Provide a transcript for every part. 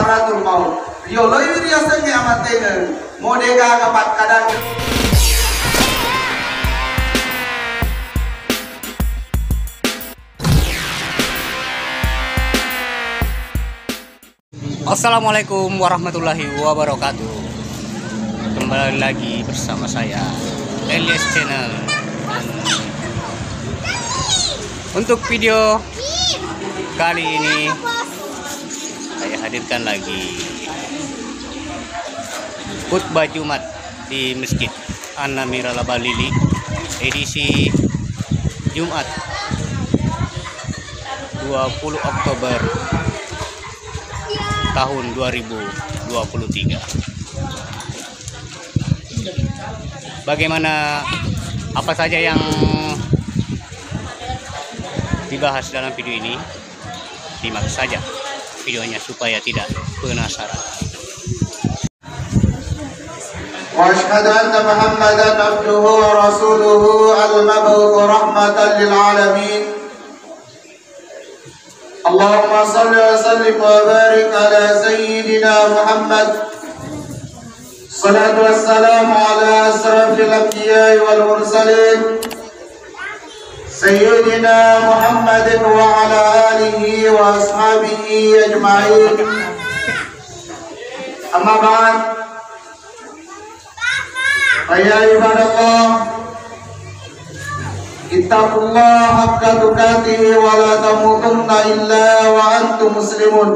sakaratul maut. Yo loy ria senge amatene modega kapat kadang. Assalamualaikum warahmatullahi wabarakatuh. Kembali lagi bersama saya Elias Channel. Untuk video kali ini saya hadirkan lagi khutbah Jumat di Masjid An-Namir Al-Balili edisi Jumat 20 Oktober tahun 2023. Bagaimana, apa saja yang dibahas dalam video ini? Simak saja videonya supaya tidak penasaran. Wa asyhadu anna Muhammadan abduhu wa rasuluhu al-mab'uts rahmatan lil alamin. Allahumma salli wa sallim wa barik ala sayyidina Muhammad. Salatu wassalamu ala asrafil anbiya'i wal mursalin sayyidina Muhammadin wa ala alihi wa ashabihi ajma'in. Amma ba'd. Ya ibadallah, ittaqullah haqqa tuqatih wa la tamutunna illa wa antum muslimun.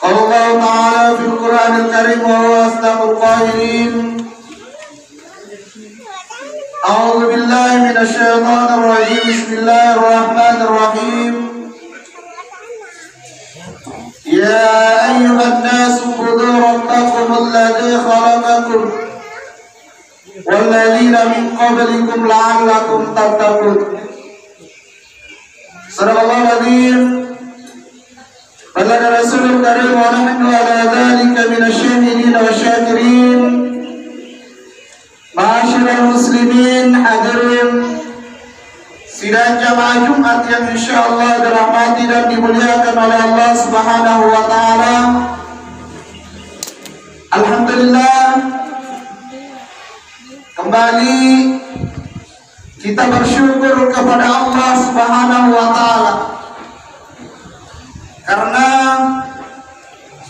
Allah Ta'ala fil Qur'anil Karim wa huwa asdaqul qailin. A'udzu billahi minasy syaithanir rajim. Bismillahirrahmanir rahim. Ya ayyuhan nasu ubudu rabbakum alladzi khalaqakum walladzina min qablikum la'allakum tattaqun. Sadaqallahul adzim. Balaga Rasulul Karim wa nahnu ala dzalika minasyahidin wa syakirin. Ma'asyiral muslimin, hadirin sidang jamaah Jumat yang insyaallah dirahmati dan dimuliakan oleh Allah Subhanahu wa taala. Alhamdulillah, kembali kita bersyukur kepada Allah Subhanahu wa taala karena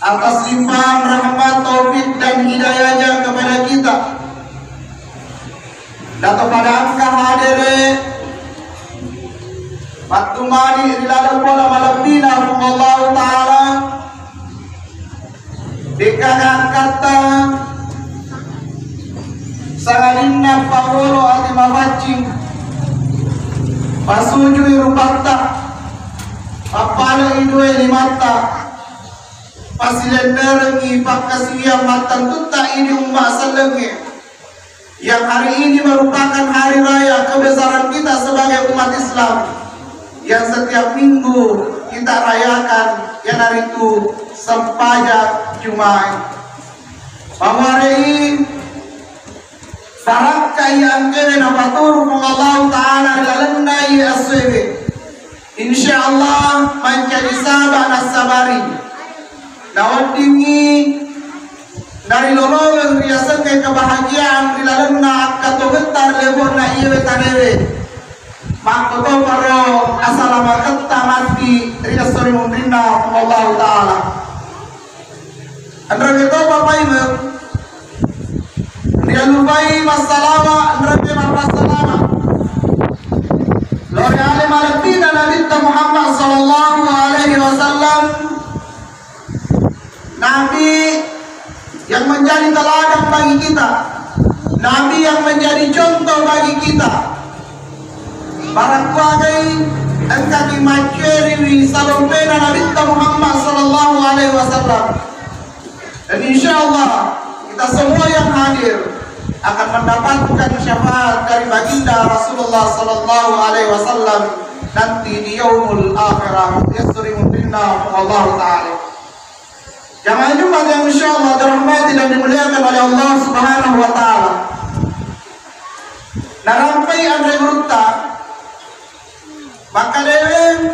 atas limpahan rahmat, taufik dan hidayahnya kepada kita dan kepada angka hadire Matumani ilalang wala malabina Allah Ta'ala dikagang kata sangalinna pawolo ati mawacing pasuju irupata papala idue limata pasilenderengi pakasiyang matang tuta ini umat selenge yang hari ini merupakan hari raya kebesaran kita sebagai umat Islam yang setiap minggu kita rayakan, yang hari itu sempajak Jumat. Pamari barakah yang kene nabatur Allah Ta'ala lalannai aswebe. Insyaallah menjadi sahabat nasabari. Nawadingi dari lolong riasan kebahagiaan dilalanna akato getar lebon na iwe tanewe. Makoto paro asalamat tamati rias sori mundina Allah Ta'ala. Andra kita bapak ibu dia lupai masalama andra kita masalama lori alim alatina Nabi Muhammad sallallahu alaihi wasallam, Nabi yang menjadi teladan bagi kita, Nabi yang menjadi contoh bagi kita. Barang kuagai engkau dimaceri salompena Nabi Muhammad sallallahu alaihi wasallam. Dan insyaallah kita semua yang hadir akan mendapatkan syafaat dari baginda Rasulullah sallallahu alaihi wasallam nanti di yaumul akhirah. Yasrimu binna Allah Ta'ala. Jamaah Jumat yang insyaallah dirahmati dan dimuliakan oleh Allah Subhanahu wa taala. Narampai Andre Gurta maka dewe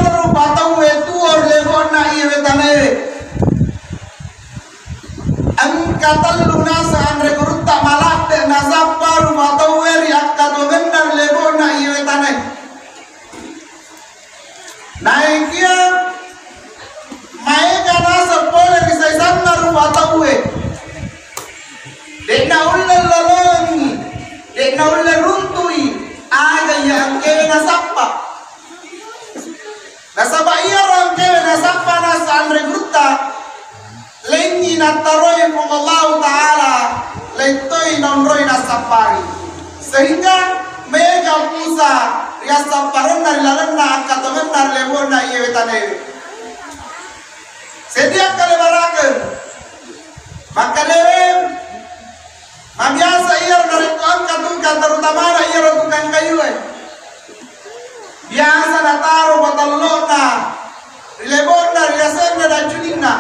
lalu batau itu orlebon na iwe tanai angkatan lunasa andre kurutta malak de nasapar batau eri akkato benar lebon na iwe tanai naikia maega nasa pole risaisan na batau dek na ulle lalongi dek na ulle runtui aga yang kewe nasapa nasaba iya orang kewe nasapa nasa andre gurutta lengi nataroi mong Allah Ta'ala lentoi nonroi nasapari sehingga mega pusa ria saparan dari lalena angkatongan dari lebon na iya wetanewe setiap kali barakan maka lewe biasa iya dari angkat terutama na iya tukang kayu biasa nataro batalona rilebona rilasena dan junina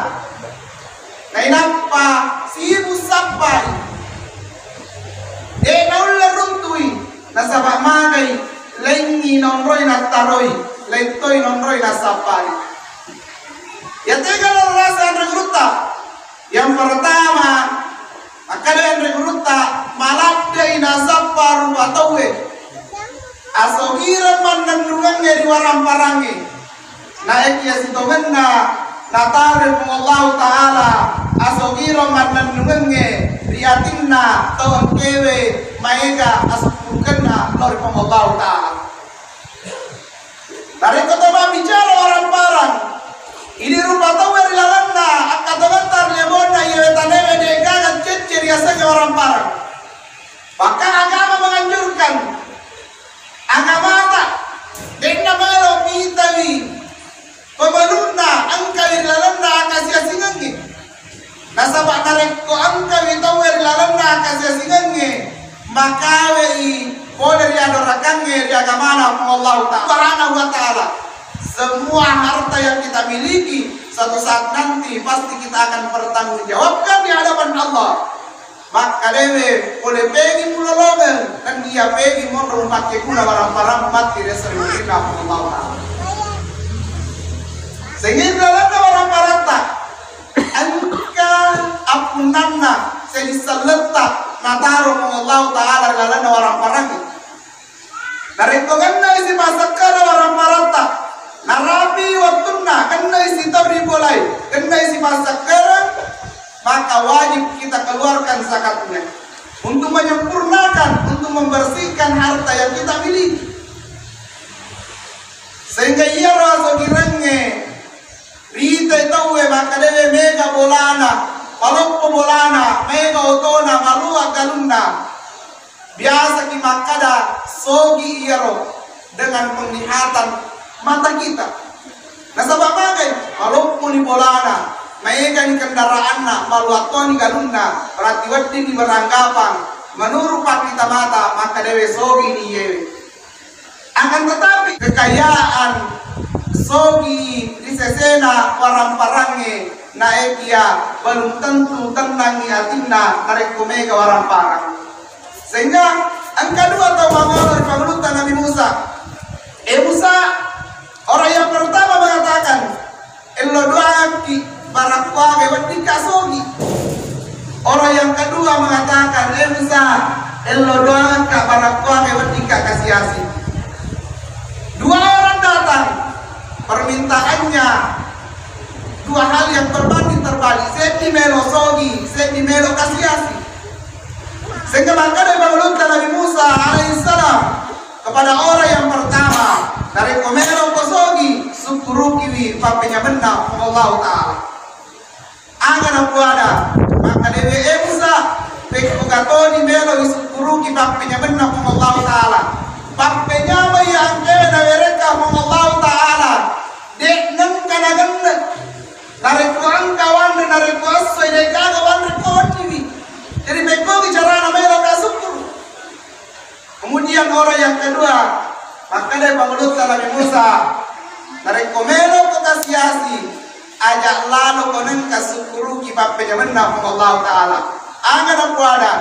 nainapa sibu sampai naulla runtui nasabak magai lengi nonroi nataroi lentoi nonroi nasapari ya tegala rasa Andre Gurutta yang pertama maka Andre Gurutta malabda inasaparu atauwe asogira mananduange di waramparange naik ya sitomenna natare Allah Ta'ala asogira mananduange riatinna tawang kewe maega asukukenna lori Allah Ta'ala dari kota bicara waramparang ini rupa tahu dari lalanda akatomentar lebona yewetaneme degagan cecer yasa ke waramparang bahkan agama menganjurkan agama denna malo pitawi pemeluna angkawi lalanda akasia singangi nasabak nareko angkawi tawar lalanda akasia singangi makawi boleh diadorakannya di agama Allah Subhanahu wa Ta'ala semua harta yang kita miliki suatu saat nanti pasti kita akan bertanggungjawabkan di hadapan Allah maka dewe boleh pergi mulolongan dan dia pergi mau memakai guna barang-barang mati reseriusin Allah Ta'ala sehingga dalam barang-barang tak angka apunanna sedisaletak nataro Allah Ta'ala dalam barang-barang dari koganna isi masakara barang-barang tak narabi waktunna kena isi tabri bolai kena isi masakara maka wajib kita keluarkan zakatnya untuk menyempurnakan, untuk membersihkan harta yang kita miliki sehingga ia rasa kiranya rita itawe maka dewe mega bolana paloppo bolana mega otona malua galunna biasa ki makada sogi iaro dengan penglihatan mata kita nasabak magai paloppo ni bolana mega ni kendaraan na maluato ni galunna berarti waddi ni beranggapan menurut kita mata maka dewe sogi ni yewe akan tetapi kekayaan sogi di sesena waramparangnya naekia belum tentu tenangi atina nareko mega waramparang sehingga angka dua atau mengolor pengelutan Nabi Musa Musa orang yang pertama mengatakan elo doaki barakwa kewatika sogi orang yang kedua mengatakan Musa elo doaka barakwa kewatika kasiasi dua orang datang permintaannya dua hal yang berbanding terbalik sedi melo sogi sedi melo kasiasi sehingga maka dari pengelutan Nabi Musa alaihissalam kepada orang yang pertama dari komelo kosogi sukurukiwi papenya benar Allah Ta'ala agan aku ada maka dewe Musa pekokatoni melo sukuruki papenya benar Allah Ta'ala papenya bayang kena mereka Allah Ta'ala dek neng kanagan nareko angkawan nareko asoi dek kawan rekodi jadi beko bicara namanya kasukur kemudian orang yang kedua maka dari pengelutan Nabi Musa nareko melo kekasiasi ajak lalu konen kasukuru kibape jamanna Allah Ta'ala angan aku ada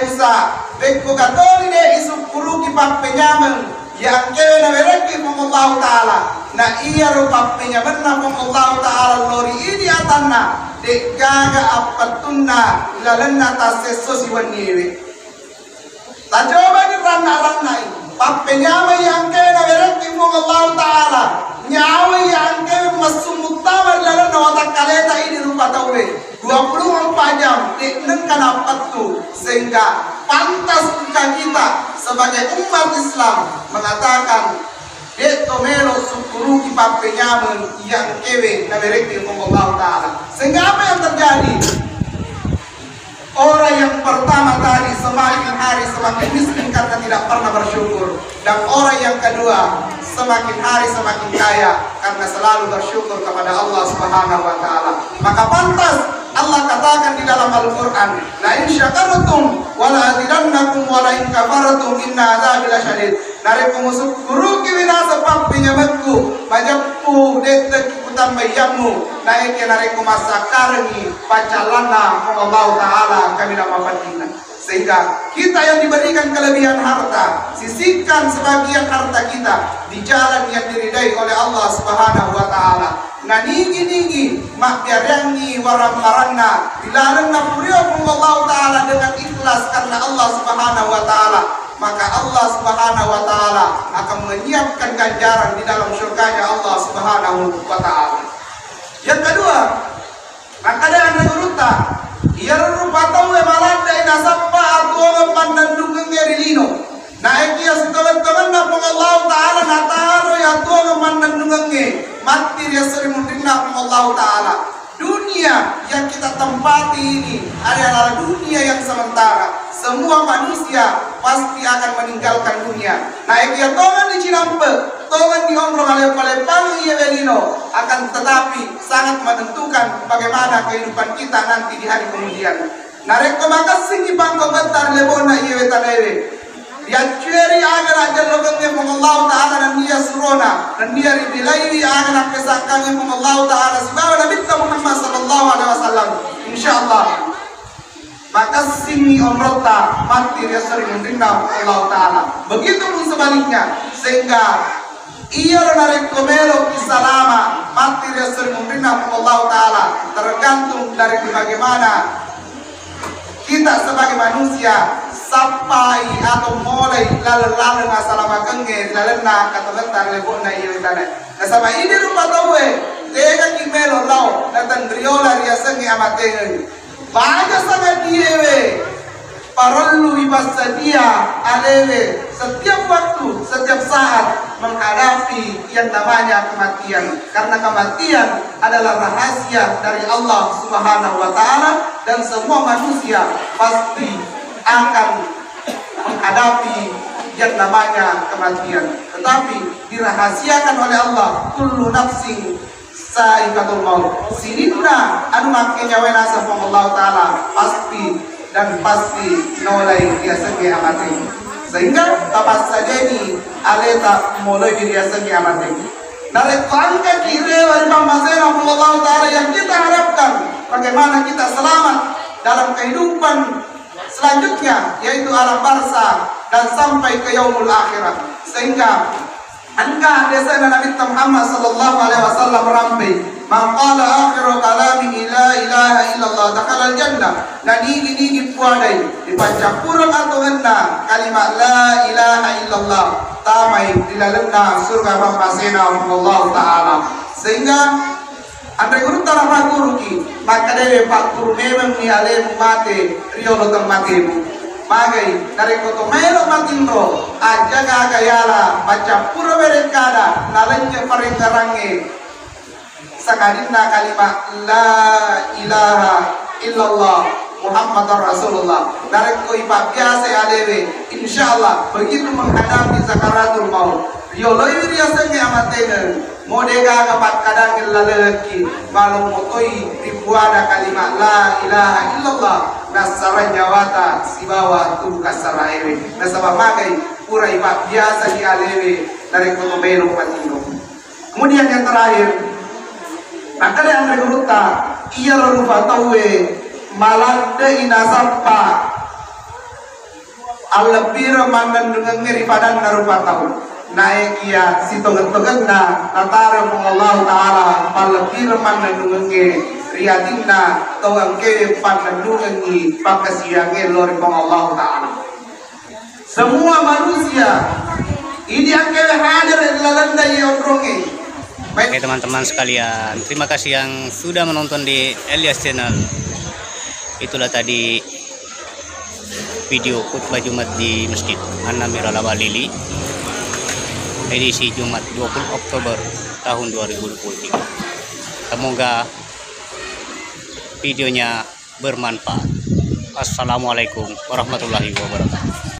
Musa beko katoli de isukuru kibape nyaman yang kena mereka Allah Allah Ta'ala. Na iya rupa penyaman na Allah Ta'ala lori ini atanna. Dek gaga apatunna lalanna taseso siwaniri. Tajoba ni ranna ini. Papenyama yang kena berarti Allah Ta'ala. Nyawa yang kena masumutamar lalanna watak kaleta ini rupa tawe. 24 jam diknengkan apa tuh sehingga pantas kita sebagai umat Islam mengatakan itu melo syukuru kita penyamun yang kewe na berarti Allah Ta'ala. Sehingga apa yang terjadi? Orang yang pertama tadi semakin hari semakin miskin karena tidak pernah bersyukur, dan orang yang kedua semakin hari semakin kaya karena selalu bersyukur kepada Allah Subhanahu wa Ta'ala. Maka pantas Allah katakan di dalam Al-Quran, la in syakartum wa la azidannakum wa la in kafartum inna adzabi lasyadid. Nare kumusukuru kiwina sebab pinyamatku majappu detek ikutan bayammu naik nare kumasakarni pacalana Allah Ta'ala kami nama patina. Sehingga kita yang diberikan kelebihan harta, sisihkan sebagian harta kita di jalan yang diridai oleh Allah Subhanahu wa Ta'ala. Nganigi-nigi mak biarangi waram-waranna dilarang napuriyo Allah Ta'ala dengan ikhlas karena Allah Subhanahu wa Ta'ala, maka Allah Subhanahu wa Ta'ala akan menyiapkan ganjaran di dalam surganya Allah Subhanahu wa Ta'ala. Yang kedua, maka ada yang menurutnya ia rupa tahu malanda ina sappa atau pandandungan ngerilino. Naik ia teman-teman napung Allah Ta'ala nataro ya tuh pandandungan mati dia sering mendina Allah Ta'ala. Dunia yang kita tempati ini adalah dunia yang sementara. Semua manusia pasti akan meninggalkan dunia. Naik ia tongan di Cinampe, tongan di omrong alepang ia belino, akan tetapi sangat menentukan bagaimana kehidupan kita nanti di hari kemudian. Narek kemakasih di pangkau bentar lebona ia wetalewe. Dia curi agar ajar logangnya Allah Ta'ala dan dia surona dan dia ribilai agar kesakangnya Allah Ta'ala sebab Nabi Muhammad sallallahu alaihi wasallam insyaallah. Maka sini omrota mati dia sering menerima Allah Ta'ala. Begitu pun sebaliknya, sehingga ia narik komelo kisalama mati dia sering menerima Allah Ta'ala. Tergantung dari bagaimana kita sebagai manusia sampai atau mulai lalu asalama kenge lalu nak kata bentar lebok na iya tanah. Nah sama ini rupa tahu tega kimelo lau datang briola ria sengi amateng. Banyak sangat diewe parolu ibasadia alewe setiap waktu setiap saat menghadapi yang namanya kematian, karena kematian adalah rahasia dari Allah Subhanahu wa Ta'ala dan semua manusia pasti akan menghadapi yang namanya kematian, tetapi dirahasiakan oleh Allah kullu nafsin sa'iqatul maut. Sinina anu makanya wenasa Allah Ta'ala pasti dan pasti nolai biasa kiamati. Sehingga tapas saja ini aleta mulai biasa kiamati. Dari langkah kiri dari pembahasan Allah Ta'ala yang kita harapkan bagaimana kita selamat dalam kehidupan selanjutnya, yaitu alam barzah dan sampai ke yaumul akhirat. Sehingga angka desa Nabi Muhammad sallallahu alaihi wasallam ramai maqala akhiru kalami la ilaha illallah dakhala jannah. Dan ini puadai di pancapura atau enna kalimat la ilaha illallah tamai di dalamna surga pampasena Allah Ta'ala. Sehingga andre guru tanah pak guru ki maka dewe pak guru memang ni ale mate rio lotong matemu magai dari koto melo matindo aja gagayala baca pura berekada nalanya parengarange sakadina kalimat la ilaha illallah Muhammad Rasulullah. Dari ko ipa biasa alewe insyaallah begitu menghadapi sakaratul maut yoloi riasa ni amatengen modega kapat kadang lalaki malu motoi ribuana kalimat la ilaha illallah nasara nyawata sibawa tu kasaraewe nasaba magai pura ipa biasa di alewe dari koto melo patino. Kemudian yang terakhir maka yang mereka ia lupa tahu malade inasapa alabira mandan dengan ngeri padan narupa tahu naik ia sitongan-tongan na natara mo Allah Ta'ala palapiraman na nungangi riyatina tawang ke panandungangi pagkasiyangi lori kong Allah Ta'ala. Semua manusia ini ang hadir lalanda yodrongi. Oke teman-teman sekalian, terima kasih yang sudah menonton di Elias Channel. Itulah tadi video khutbah Jumat di Masjid An-Namir Al-Walili edisi Jumat 20 Oktober tahun 2023. Semoga videonya bermanfaat. Assalamualaikum warahmatullahi wabarakatuh.